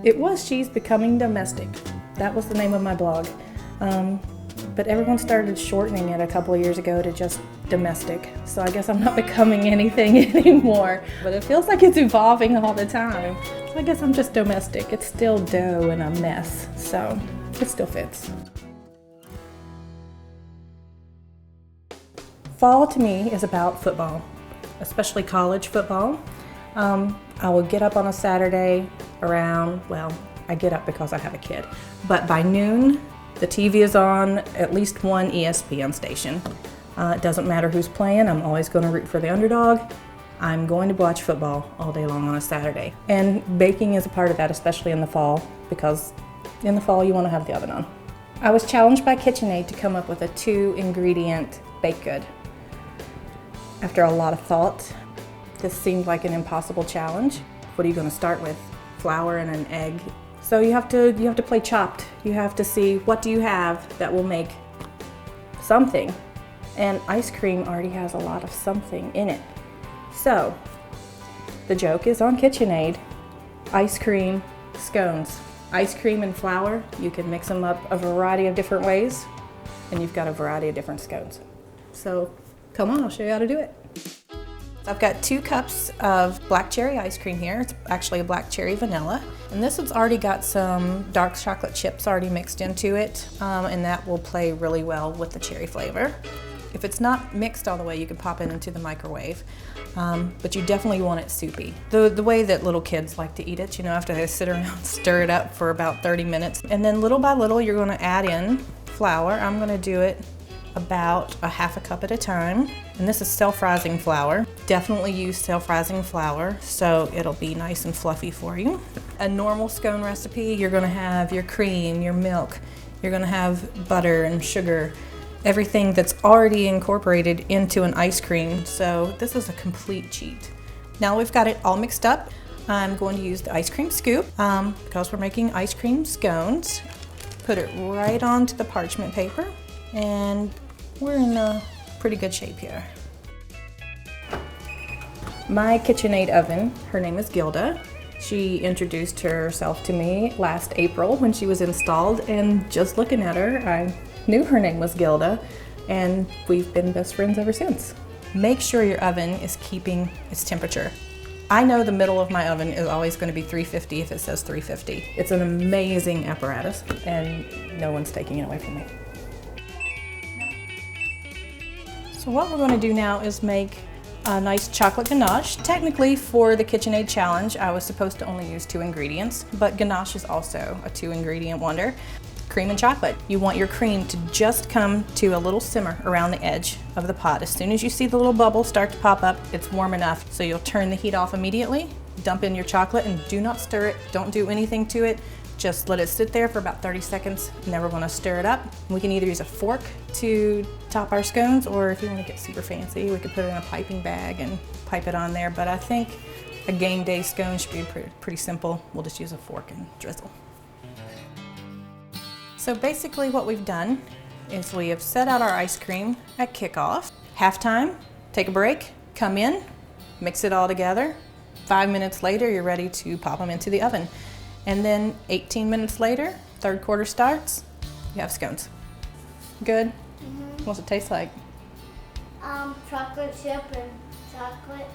It was She's Becoming Domestic. That was the name of my blog. But everyone started shortening it a couple of years ago to just domestic. So I guess I'm not becoming anything anymore. But it feels like it's evolving all the time. So I guess I'm just domestic. It's still dough and a mess, so it still fits. Fall to me is about football, especially college football. I will get up on a Saturday around, well, I get up because I have a kid, but by noon, the TV is on at least one ESPN station. It doesn't matter who's playing, I'm always going to root for the underdog. I'm going to watch football all day long on a Saturday. And baking is a part of that, especially in the fall, because in the fall you want to have the oven on. I was challenged by KitchenAid to come up with a 2-ingredient baked good. After a lot of thought, this seemed like an impossible challenge. What are you going to start with? Flour and an egg. So you have to play chopped. You have to see what do you have that will make something. And ice cream already has a lot of something in it. So the joke is on KitchenAid, ice cream scones. Ice cream and flour, you can mix them up a variety of different ways, and you've got a variety of different scones. So come on, I'll show you how to do it. I've got 2 cups of black cherry ice cream here. It's actually a black cherry vanilla. And this one's already got some dark chocolate chips already mixed into it, and that will play really well with the cherry flavor. If it's not mixed all the way, you can pop it into the microwave, but you definitely want it soupy. The way that little kids like to eat it, you know, after they sit around, stir it up for about 30 minutes. And then little by little, you're gonna add in flour. I'm gonna do it about a half a cup at a time. And this is self-rising flour. Definitely use self-rising flour so it'll be nice and fluffy for you. A normal scone recipe, you're gonna have your cream, your milk, you're gonna have butter and sugar, everything that's already incorporated into an ice cream. So this is a complete cheat. Now we've got it all mixed up. I'm going to use the ice cream scoop because we're making ice cream scones. Put it right onto the parchment paper, and we're in a pretty good shape here. My KitchenAid oven, her name is Gilda. She introduced herself to me last April when she was installed, and just looking at her, I knew her name was Gilda, and we've been best friends ever since. Make sure your oven is keeping its temperature. I know the middle of my oven is always going to be 350 if it says 350. It's an amazing apparatus, and no one's taking it away from me. So what we're going to do now is make a nice chocolate ganache. Technically, for the KitchenAid challenge, I was supposed to only use 2 ingredients, but ganache is also a 2-ingredient wonder. Cream and chocolate. You want your cream to just come to a little simmer around the edge of the pot. As soon as you see the little bubbles start to pop up, it's warm enough. So you'll turn the heat off immediately, dump in your chocolate, and do not stir it. Don't do anything to it. Just let it sit there for about 30 seconds. Never want to stir it up. We can either use a fork to top our scones, or if you want to get super fancy, we could put it in a piping bag and pipe it on there. But I think a game day scone should be pretty simple. We'll just use a fork and drizzle. So basically what we've done is we have set out our ice cream at kickoff. Halftime, take a break, come in, mix it all together. 5 minutes later, you're ready to pop them into the oven. And then 18 minutes later, third quarter starts, you have scones. Good? Mm-hmm. What's it taste like? Chocolate chip and chocolate.